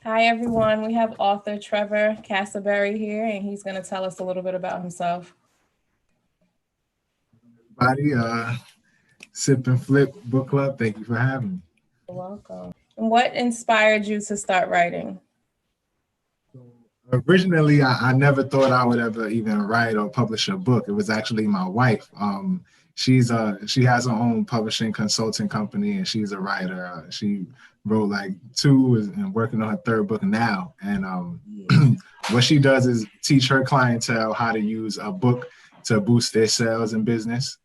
Hi, everyone. We have author Trevor Cassaberry here, and he's going to tell us a little bit about himself. Everybody, Sip and Flip Book Club, thank you for having me. You're welcome. And what inspired you to start writing? Originally, I never thought I would ever even write or publish a book. It was actually my wife. She has her own publishing consulting company, and she's a writer. She wrote like 2 and working on her 3rd book now. And what she does is teach her clientele how to use a book to boost their sales and business.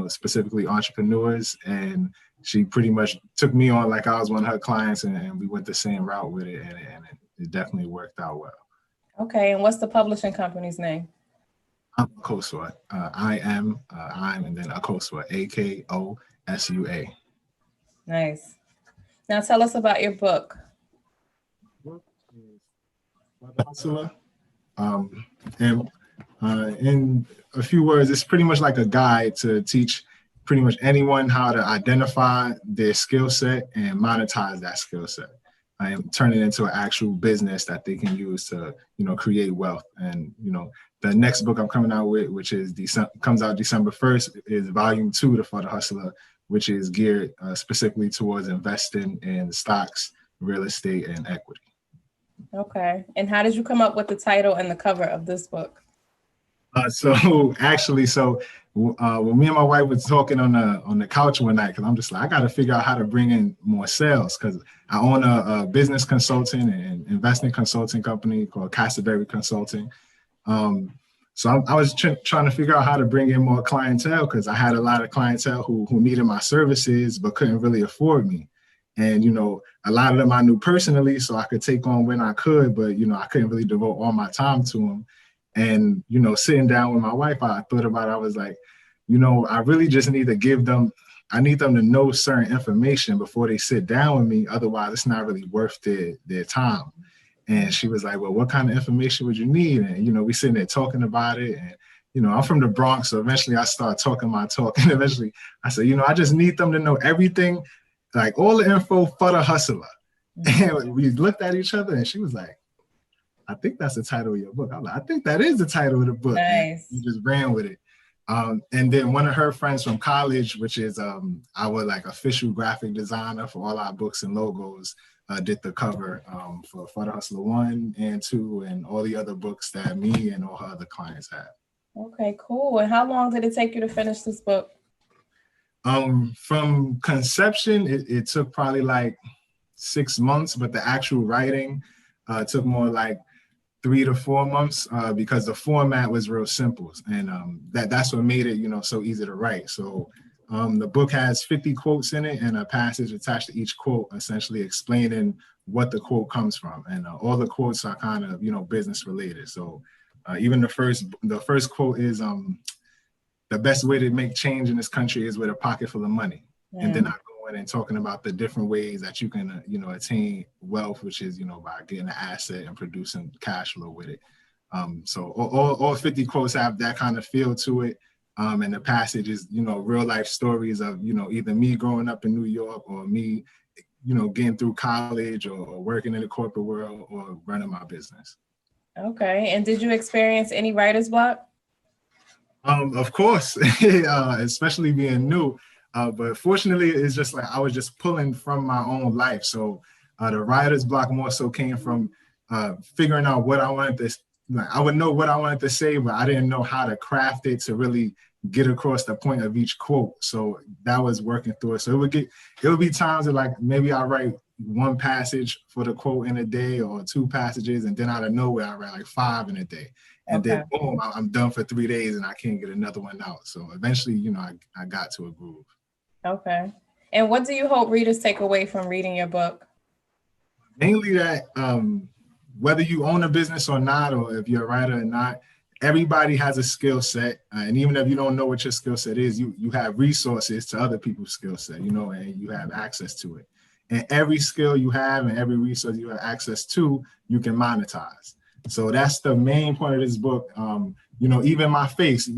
Specifically entrepreneurs. And she pretty much took me on like I was one of her clients, and we went the same route with it, and it definitely worked out well. Okay, and what's the publishing company's name? I'm Akosua. I'm, and then Akosua, Akosua. Nice. Now tell us about your book. Hustler. And in a few words, it's pretty much like a guide to teach pretty much anyone how to identify their skill set and monetize that skill set and turn it into an actual business that they can use to, create wealth. And, the next book I'm coming out with, which is comes out December 1st, is volume 2 for the Hustler, which is geared specifically towards investing in stocks, real estate, and equity. Okay. And how did you come up with the title and the cover of this book? When me and my wife was talking on the couch one night, because I'm just like, I got to figure out how to bring in more sales, because I own a business consulting and investing consulting company called Cassaberry Consulting. So I was trying to figure out how to bring in more clientele, because I had a lot of clientele who needed my services but couldn't really afford me. And, a lot of them I knew personally, so I could take on when I could, but, I couldn't really devote all my time to them. And, sitting down with my wife, I thought about it. I was like, I really just need to I need them to know certain information before they sit down with me. Otherwise, it's not really worth their time. And she was like, well, what kind of information would you need? And, we sitting there talking about it. And, I'm from the Bronx, so eventually I started talking my talk. And eventually I said, I just need them to know everything, like all the info for the hustler. And we looked at each other, and she was like, I think that's the title of your book. I'm like, I think that is the title of the book. Nice. We just ran with it. And then one of her friends from college, which is our like official graphic designer for all our books and logos, did the cover for the Hustler 1 and 2 and all the other books that me and all her other clients have. Okay, cool. And how long did it take you to finish this book? From conception, it took probably like 6 months, but the actual writing took more like 3 to 4 months because the format was real simple, and that's what made it so easy to write. So the book has 50 quotes in it and a passage attached to each quote, essentially explaining what the quote comes from, and all the quotes are kind of business related. So even the first quote is the best way to make change in this country is with a pocket full of money. Yeah. And then I go in and talking about the different ways that you can, attain wealth, which is, by getting an asset and producing cash flow with it. So all 50 quotes have that kind of feel to it. And the passage is, real life stories of, either me growing up in New York or me, getting through college or working in the corporate world or running my business. Okay. And did you experience any writer's block? Of course, especially being new. But fortunately, it's just like I was just pulling from my own life. So the writer's block more so came from figuring out what I wanted to. I would know what I wanted to say, but I didn't know how to craft it to really get across the point of each quote. So that was working through it. So it would be times that like maybe I write one passage for the quote in a day or 2 passages, and then out of nowhere I write like 5 in a day. And then boom, I'm done for 3 days and I can't get another one out. So eventually, I got to a groove. Okay. And what do you hope readers take away from reading your book? Mainly that whether you own a business or not, or if you're a writer or not, everybody has a skill set. And even if you don't know what your skill set is, you have resources to other people's skill set, and you have access to it. And every skill you have and every resource you have access to, you can monetize. So that's the main point of this book. Even my face,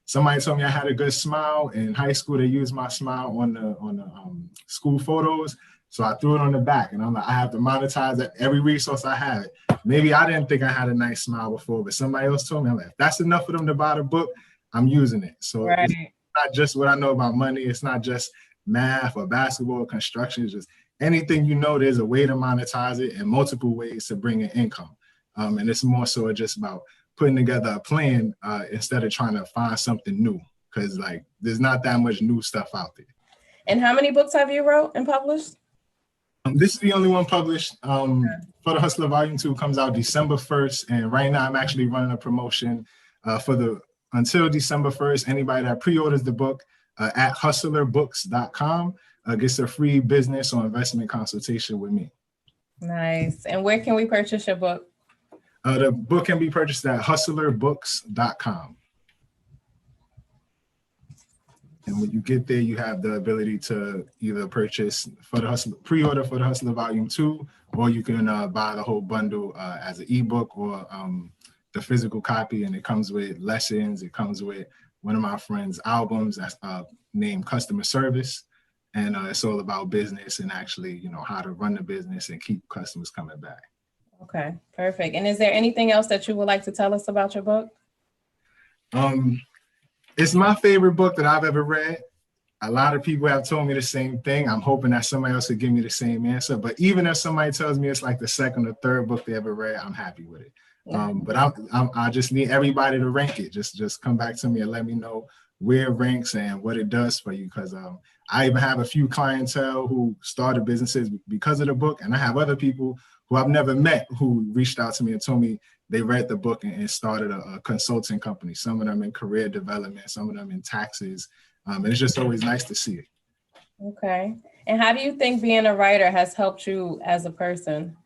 somebody told me I had a good smile in high school. They used my smile on the school photos. So I threw it on the back, and I'm like, I have to monetize every resource I have. Maybe I didn't think I had a nice smile before, but somebody else told me, I'm like, if that's enough for them to buy the book, I'm using it. So It's not just what I know about money. It's not just math or basketball or construction. It's just anything you know, there's a way to monetize it and multiple ways to bring in income. And it's more so just about putting together a plan instead of trying to find something new, because like there's not that much new stuff out there. And how many books have you wrote and published? This is the only one published. For the Hustler Volume 2 comes out December 1st. And right now I'm actually running a promotion until December 1st. Anybody that pre-orders the book at HUSTLERBooks.com gets a free business or investment consultation with me. Nice. And where can we purchase your book? The book can be purchased at HUSTLERBooks.com. And when you get there, you have the ability to either purchase for the Hustler, pre-order for the Hustler Volume 2, or you can buy the whole bundle as an ebook or the physical copy. And it comes with lessons. It comes with one of my friend's albums that's named Customer Service. And it's all about business and actually, you know, how to run the business and keep customers coming back. Okay, perfect. And is there anything else that you would like to tell us about your book? It's my favorite book that I've ever read. A lot of people have told me the same thing. I'm hoping that somebody else would give me the same answer. But even if somebody tells me it's like the second or third book they ever read, I'm happy with it. Yeah. But I just need everybody to rank it. Just come back to me and let me know where it ranks and what it does for you. Because I even have a few clientele who started businesses because of the book. And I have other people who I've never met who reached out to me and told me they read the book and started a consulting company. Some of them in career development, some of them in taxes. And it's just always nice to see it. Okay. And how do you think being a writer has helped you as a person?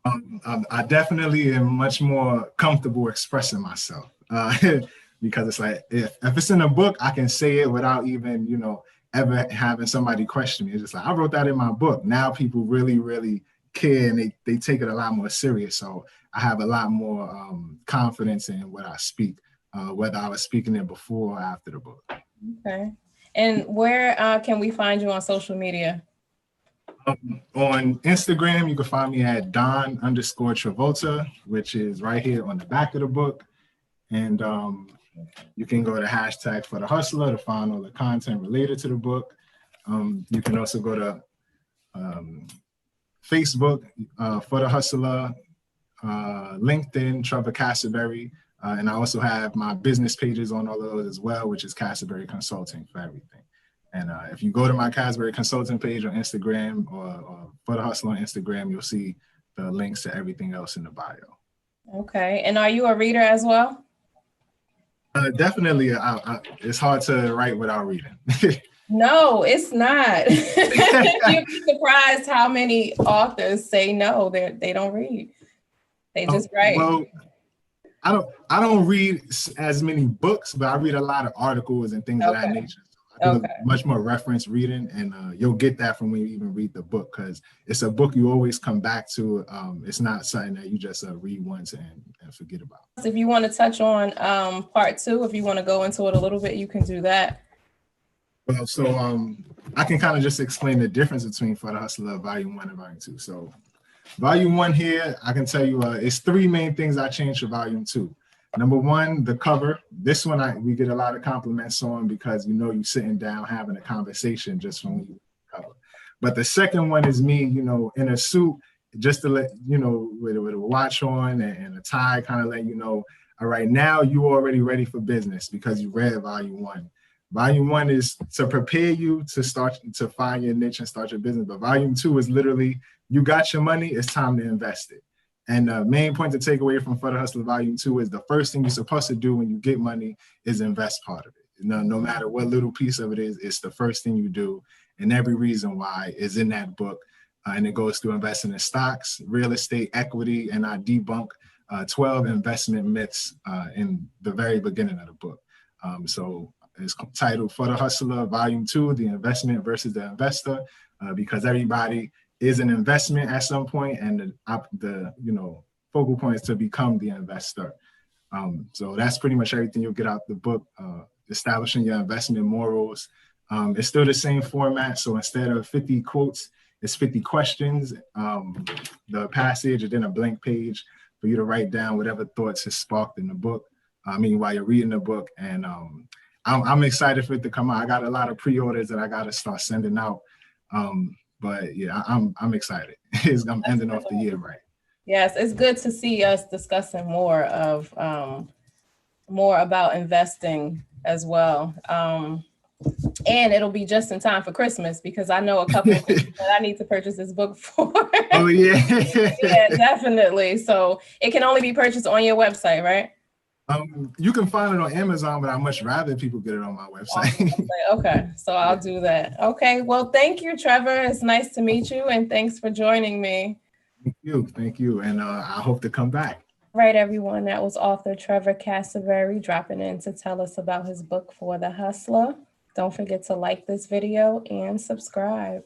I definitely am much more comfortable expressing myself because it's like, if it's in a book, I can say it without even, you know, ever having somebody question me. It's just like, I wrote that in my book. Now people really, really care and they take it a lot more serious. So I have a lot more confidence in what I speak, whether I was speaking it before or after the book. Okay. And where can we find you on social media? On Instagram, you can find me at Don_Travolta, which is right here on the back of the book. And you can go to hashtag for the hustler to find all the content related to the book. You can also go to Facebook for the hustler, LinkedIn, Trevor Cassaberry. And I also have my business pages on all of those as well, which is Cassaberry Consulting for everything. And if you go to my Cassaberry Consulting page on Instagram or for the hustler on Instagram, you'll see the links to everything else in the bio. Okay. And are you a reader as well? Definitely. It's hard to write without reading. No, it's not. You'd be surprised how many authors say no, they don't read. They just write. Well, I don't read as many books, but I read a lot of articles and things of that nature. I do much more reference reading, and you'll get that from when you even read the book, because it's a book you always come back to. It's not something that you just read once and forget about. If you want to touch on part 2, if you want to go into it a little bit, you can do that. Well, so I can kind of just explain the difference between For the Hustler Volume 1 and Volume 2. So Volume 1 here, I can tell you it's 3 main things I changed for Volume 2. Number 1, the cover. This one we get a lot of compliments on because, you know, you're sitting down having a conversation just from the cover. But the second one is me, you know, in a suit, just to let, you know, with a watch on and a tie, kind of let you know, all right, now you already ready for business because you read Volume 1. Volume 1 is to prepare you to start to find your niche and start your business. But Volume 2 is literally, you got your money, it's time to invest it. And the main point to take away from For the Hustler Volume 2 is the first thing you're supposed to do when you get money is invest part of it. No matter what little piece of it is, it's the first thing you do. And every reason why is in that book. And it goes through investing in stocks, real estate, equity, and I debunk 12 investment myths in the very beginning of the book. So it's titled For the Hustler Volume 2, The Investment versus the Investor, because everybody is an investment at some point, and the you know, focal point is to become the investor. So that's pretty much everything you'll get out the book, establishing your investment morals, It's still the same format. So instead of 50 quotes, it's 50 questions, the passage, and then a blank page for you to write down whatever thoughts is sparked in the book. While you're reading the book. And I'm excited for it to come out. I got a lot of pre-orders that I got to start sending out. But yeah, I'm excited. I'm ending off the year right. Yes, it's good to see us discussing more about investing as well. And it'll be just in time for Christmas, because I know a couple of people that I need to purchase this book for. Oh, yeah. Yeah, definitely. So it can only be purchased on your website, right? You can find it on Amazon, but I'd much rather people get it on my website. Okay, so I'll do that. Okay, well, thank you, Trevor. It's nice to meet you, and thanks for joining me. Thank you. And I hope to come back. Right, everyone. That was author Trevor Cassaberry dropping in to tell us about his book For the Hustler. Don't forget to like this video and subscribe.